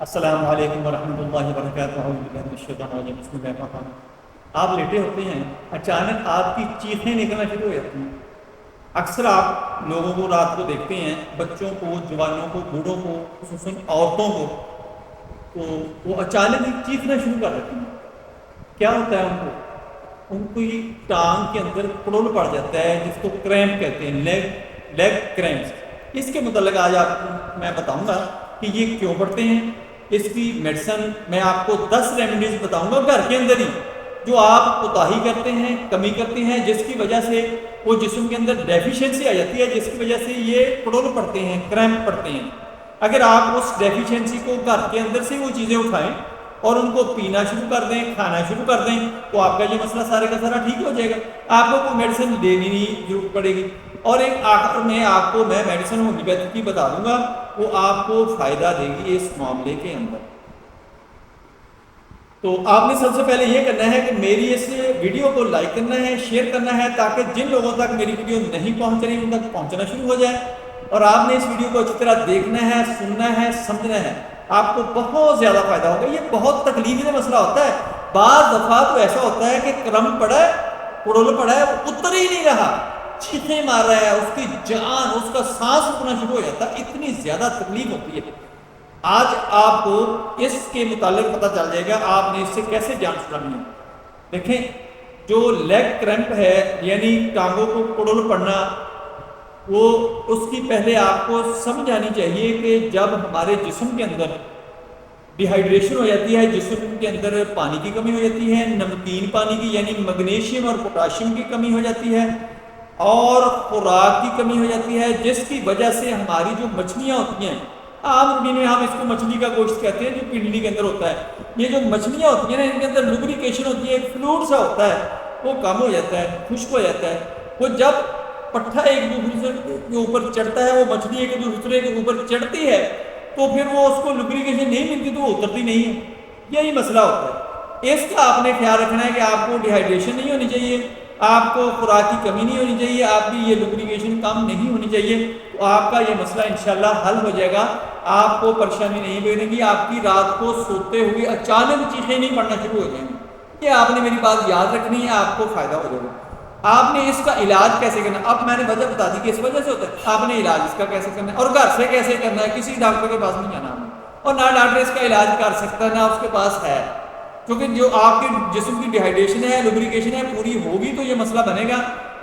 السلام علیکم ورحمۃ اللہ وبرکاتہ۔ بسم اللہ الرحمن الرحیم۔ آپ لیٹے ہوتے ہیں، اچانک آپ کی چیخیں نکلنا شروع ہو جاتی ہیں۔ اکثر آپ لوگوں کو رات کو دیکھتے ہیں، بچوں کو، جوانوں کو، بوڑھوں کو، خصوصاً عورتوں کو، تو وہ اچانک ہی چیخنا شروع کر دیتی ہیں۔ کیا ہوتا ہے ان کو یہ ٹانگ کے اندر پڑول پڑ جاتا ہے، جس کو کریمپ کہتے ہیں، لیگ کریمپس۔ اس کے متعلق آج آپ کو میں بتاؤں گا کہ یہ کیوں پڑتے ہیں۔ اس کی میڈیسن میں آپ کو 10 ریمیڈیز بتاؤں گا گھر کے اندر ہی، جو آپ کوتاہی کرتے ہیں، کمی کرتے ہیں، جس کی وجہ سے وہ جسم کے اندر ڈیفیشنسی آ جاتی ہے، جس کی وجہ سے یہ پڑول پڑتے ہیں، کریمپ پڑتے ہیں۔ اگر آپ اس ڈیفیشنسی کو گھر کے اندر سے وہ چیزیں اٹھائیں اور ان کو پینا شروع کر دیں، کھانا شروع کر دیں، تو آپ کا یہ مسئلہ سارے کا سارا ٹھیک ہو جائے گا۔ آپ کو کوئی میڈیسن لینی نہیں ضرورت پڑے گی۔ اور ایک آخر میں آپ کو میں میڈیسن ہومیوپیتھی کی بتا دوں گا، وہ آپ کو فائدہ دے گی اس معاملے کے اندر۔ تو آپ نے سب سے پہلے یہ کرنا ہے کہ میری اس ویڈیو کو لائک کرنا ہے، شیئر کرنا ہے، تاکہ جن لوگوں تک میری ویڈیو نہیں پہنچ رہی ان تک پہنچنا شروع ہو جائے۔ اور آپ نے اس ویڈیو کو اچھی طرح دیکھنا ہے، سننا ہے، سمجھنا ہے، آپ کو بہت زیادہ فائدہ ہوگا۔ یہ بہت تکلیفی مسئلہ ہوتا ہے۔ بعض دفعہ تو ایسا ہوتا ہے کہ کرم پڑا ہے، پڑول پڑا ہے، وہ اتر ہی نہیں رہا، چیخیں مار رہا ہے، اس کی جان، اس کا سانس رکنا شروع ہو جاتا ہے، اتنی زیادہ تکلیف ہوتی ہے۔ آج آپ کو اس کے متعلق پتہ چل جائے گا آپ نے اس سے کیسے جان چھڑانی ہے۔ دیکھیں، جو لیگ کریمپ ہے، یعنی ٹانگوں کو پڑول پڑنا، وہ اس کی پہلے آپ کو سمجھ آنی چاہیے کہ جب ہمارے جسم کے اندر ڈی ہائیڈریشن ہو جاتی ہے، جسم کے اندر پانی کی کمی ہو جاتی ہے، نمکین پانی کی یعنی میگنیشیم اور پوٹاشیم کی کمی ہو جاتی ہے، اور خوراک کی کمی ہو جاتی ہے، جس کی وجہ سے ہماری جو مچھلیاں ہوتی ہیں، عام اردو میں ہم اس کو مچھلی کا گوشت کہتے ہیں، جو پنڈلی کے اندر ہوتا ہے، یہ جو مچھلیاں ہوتی ہیں نا، ان کے اندر لوبریکیشن ہوتی ہے، ایک فلوئڈ سا ہوتا ہے، وہ کم ہو جاتا ہے، خشک ہو جاتا ہے۔ وہ جب پٹھا ایک دوسرے کے اوپر چڑھتا ہے، وہ مچھلی ایک دوسرے کے اوپر چڑھتی ہے، تو پھر وہ اس کو لوبریکیشن نہیں ملتی تو وہ اترتی نہیں ہے۔ یہی مسئلہ ہوتا ہے۔ اس کا آپ نے خیال رکھنا ہے کہ آپ کو ڈی ہائیڈریشن نہیں ہونی چاہیے، آپ کو خوراک کی کمی نہیں ہونی چاہیے، آپ کی یہ لوبریکیشن کم نہیں ہونی چاہیے، تو آپ کا یہ مسئلہ انشاءاللہ حل ہو جائے گا۔ آپ کو پریشانی نہیں بنے گی، آپ کی رات کو سوتے ہوئے اچانک چیخیں نہیں پڑنا شروع ہو جائیں گی۔ یہ آپ نے میری بات یاد رکھنی ہے، آپ کو فائدہ ہو جائے گا۔ آپ نے اس کا علاج کیسے کرنا، اب میں نے وجہ بتا دی کہ اس وجہ سے ہوتا ہے، آپ نے علاج اس کا کیسے کرنا ہے اور گھر سے کیسے کرنا ہے۔ کسی ڈاکٹر کے پاس نہیں جانا، اور نہ ڈاکٹر اس کا علاج کر سکتا ہے، نہ اس کے پاس ہے، کیونکہ جو آپ کے جسم کی ڈی ہائیڈریشن ہے، لوبریکیشن ہے، پوری ہوگی تو یہ مسئلہ بنے گا،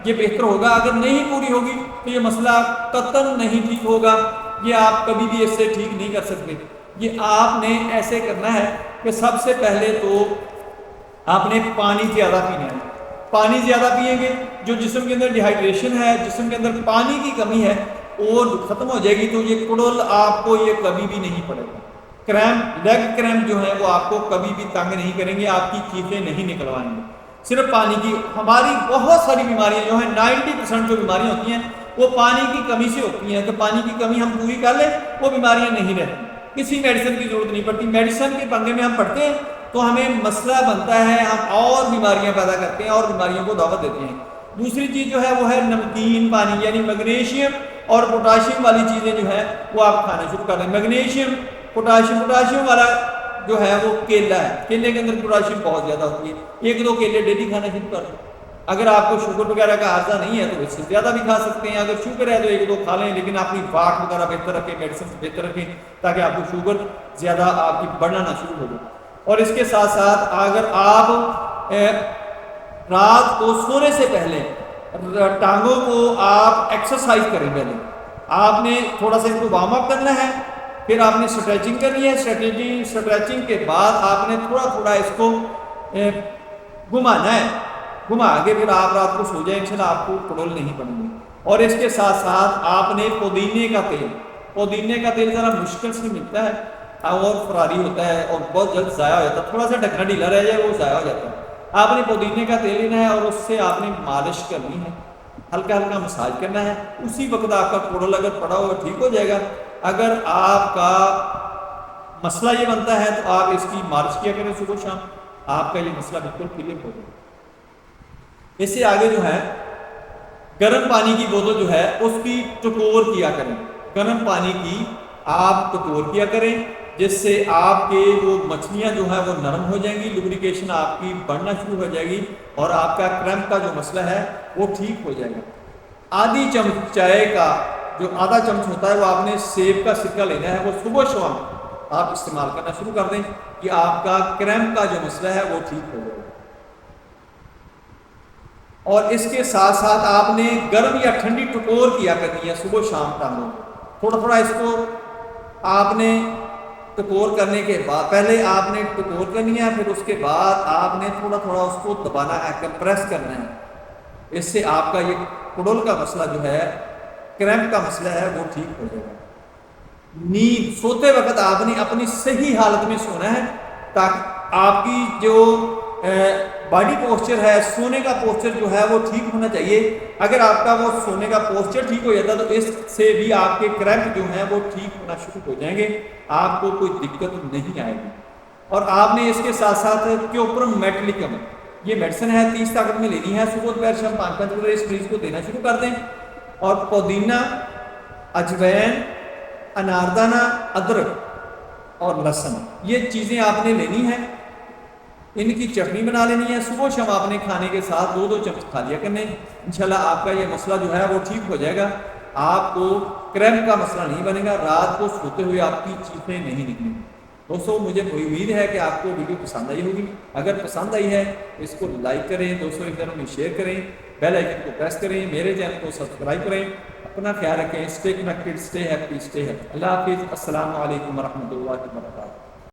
یہ بہتر ہوگا۔ اگر نہیں پوری ہوگی تو یہ مسئلہ قطعاً نہیں ٹھیک ہوگا، یہ آپ کبھی بھی اس سے ٹھیک نہیں کر سکتے۔ یہ آپ نے ایسے کرنا ہے کہ سب سے پہلے تو آپ نے پانی زیادہ پینا ہے۔ پانی زیادہ پئیں گے، جو جسم کے اندر ڈی ہائیڈریشن ہے، جسم کے اندر پانی کی کمی ہے، وہ ختم ہو جائے گی، تو یہ پڑول آپ کو یہ کبھی بھی نہیں پڑے گا۔ کریمپ، لیگ کریمپ جو ہے وہ آپ کو کبھی بھی تنگ نہیں کریں گے، آپ کی چیخیں نہیں نکلوائیں گے۔ صرف پانی کی، ہماری بہت ساری بیماریاں جو ہیں، 90% جو بیماریاں ہوتی ہیں وہ پانی کی کمی سے ہوتی ہیں، کہ پانی کی کمی ہم پوری کر لیں وہ بیماریاں نہیں رہتی، کسی میڈیسن کی ضرورت نہیں پڑتی۔ میڈیسن کے پنگے میں ہم پڑتے ہیں تو ہمیں مسئلہ بنتا ہے، ہم اور بیماریاں پیدا کرتے ہیں اور بیماریوں کو دعوت دیتے ہیں۔ دوسری چیز جو ہے وہ ہے نمکین پانی، یعنی میگنیشیم اور پوٹاشیم والی چیزیں جو ہیں وہ آپ کھانا شروع کر دیں۔ میگنیشیم، پوٹاشیم والا جو ہے وہ کیلا ہے، کیلے کے اندر پوٹاشیم بہت زیادہ ہوتی ہے، 1-2 کیلے ڈیلی کھانا شروع کر دیں۔ اگر آپ کو شوگر وغیرہ کا عارضہ نہیں ہے تو اس سے زیادہ بھی کھا سکتے ہیں، اگر شوگر ہے تو 1-2 کھا لیں، لیکن اپنی واک وغیرہ بہتر رکھیں، میڈیسن بہتر رکھیں، تاکہ آپ کو شوگر زیادہ آپ کی بڑھنا نہ شروع ہو جائے۔ اور اس کے ساتھ ساتھ اگر آپ رات کو سونے سے پہلے ٹانگوں کو آپ ایکسرسائز کریں، پہلے آپ نے تھوڑا سا اس کو وارم اپ کرنا ہے، پھر آپ نے اسٹریچنگ کرنی ہے، اسٹریچنگ کے بعد آپ نے تھوڑا تھوڑا اس کو گھمانا ہے، گھما کے پھر آپ رات کو سو جائیں، انشاءاللہ آپ کو پڑول نہیں پڑیں گے۔ اور اس کے ساتھ ساتھ آپ نے پودینے کا تیل ذرا مشکل سے ملتا ہے اور فراری ہوتا ہے اور بہت جلد ضائع ہو جاتا ہے، تھوڑا سا ڈھکنا ڈھیلا رہ جائے وہ ضائع ہو جاتا ہے۔ آپ نے پودینے کا تیل لینا ہے اور اس سے آپ نے مالش کرنی ہے، ہلکا ہلکا مساج کرنا ہے، اسی وقت آپ کا پڑول اگر پڑا ہوا ٹھیک ہو جائے گا۔ اگر آپ کا مسئلہ یہ بنتا ہے تو آپ اس کی مالش کیا کریں صبح شام، آپ کا یہ مسئلہ بالکل کلیئر ہو جائے گا۔ اس سے آگے جو ہے گرم پانی کی بوتل جو ہے اس کی ٹکور کیا کریں، گرم پانی کی آپ ٹکور کیا کریں، جس سے آپ کے وہ مچھلیاں جو ہیں وہ نرم ہو جائیں گی، لوبریکیشن آپ کی بڑھنا شروع ہو جائے گی اور آپ کا کریمپ کا جو مسئلہ ہے وہ ٹھیک ہو جائے گا۔ آدھی چمچ چائے کا جو آدھا چمچ ہوتا ہے وہ آپ نے سیب کا سرکہ لینا ہے، وہ صبح شام آپ استعمال کرنا شروع کر دیں کہ آپ کا کریمپ کا جو مسئلہ ہے وہ ٹھیک ہو جائے گا۔ اور اس کے ساتھ ساتھ آپ نے گرم یا ٹھنڈی ٹکور کیا کرنی ہے صبح شام ٹائموں، تھوڑا تھوڑا اس کو آپ نے ٹکور کرنے کے بعد، پہلے آپ نے ٹکور کرنی ہے، پھر اس کے بعد آپ نے تھوڑا تھوڑا اس کو دبانا ہے، کمپریس کرنا ہے۔ اس سے آپ کا یہ کڈل کا مسئلہ جو ہے، کریمپ کا مسئلہ ہے، وہ ٹھیک ہو جائے گا۔ نیند، سوتے وقت آپ نے اپنی صحیح حالت میں سونا ہے تاکہ آپ کی جو باڈی پوسچر ہے، سونے کا پوسچر جو ہے وہ ٹھیک ہونا چاہیے۔ اگر آپ کا وہ سونے کا پوسچر ٹھیک ہو جاتا ہے تو اس سے بھی آپ کے کریمپ جو ہیں وہ ٹھیک ہونا شروع ہو جائیں گے، آپ کو کوئی دقت نہیں آئے گی۔ اور آپ نے اس کے ساتھ ساتھ کیوپرم میٹلکم، یہ میڈیسن ہے 30 طاقت میں لینی ہے، صبح دوپہر شام 5 ٹیبلٹ اس مریض کو دینا شروع کر دیں۔ اور پودینہ، اجوین، اناردانہ، ادرک اور لہسن، یہ چیزیں آپ نے لینی ہیں، ان کی چٹنی بنا لینی ہے، صبح شام آپ نے کھانے کے ساتھ 2-2 چمچ کھا لیا کرنے۔ انشاءاللہ آپ کا یہ مسئلہ جو ہے وہ ٹھیک ہو جائے گا، آپ کو کریمپ کا مسئلہ نہیں بنے گا، رات کو سوتے ہوئے آپ کی چیخیں نہیں نکلیں گی۔ دوستوں مجھے امید ہے کہ آپ کو ویڈیو پسند آئی ہوگی، اگر پسند آئی ہے اس کو لائک کریں، دوستوں کے گھروں میں شیئر کریں، بیل آئیکن کو پریس کریں، میرے چینل کو سبسکرائب کریں، اپنا خیال رکھیں، stay connected, stay happy, stay healthy. اللہ حافظ، السلام علیکم ورحمۃ اللہ وبرکاتہ۔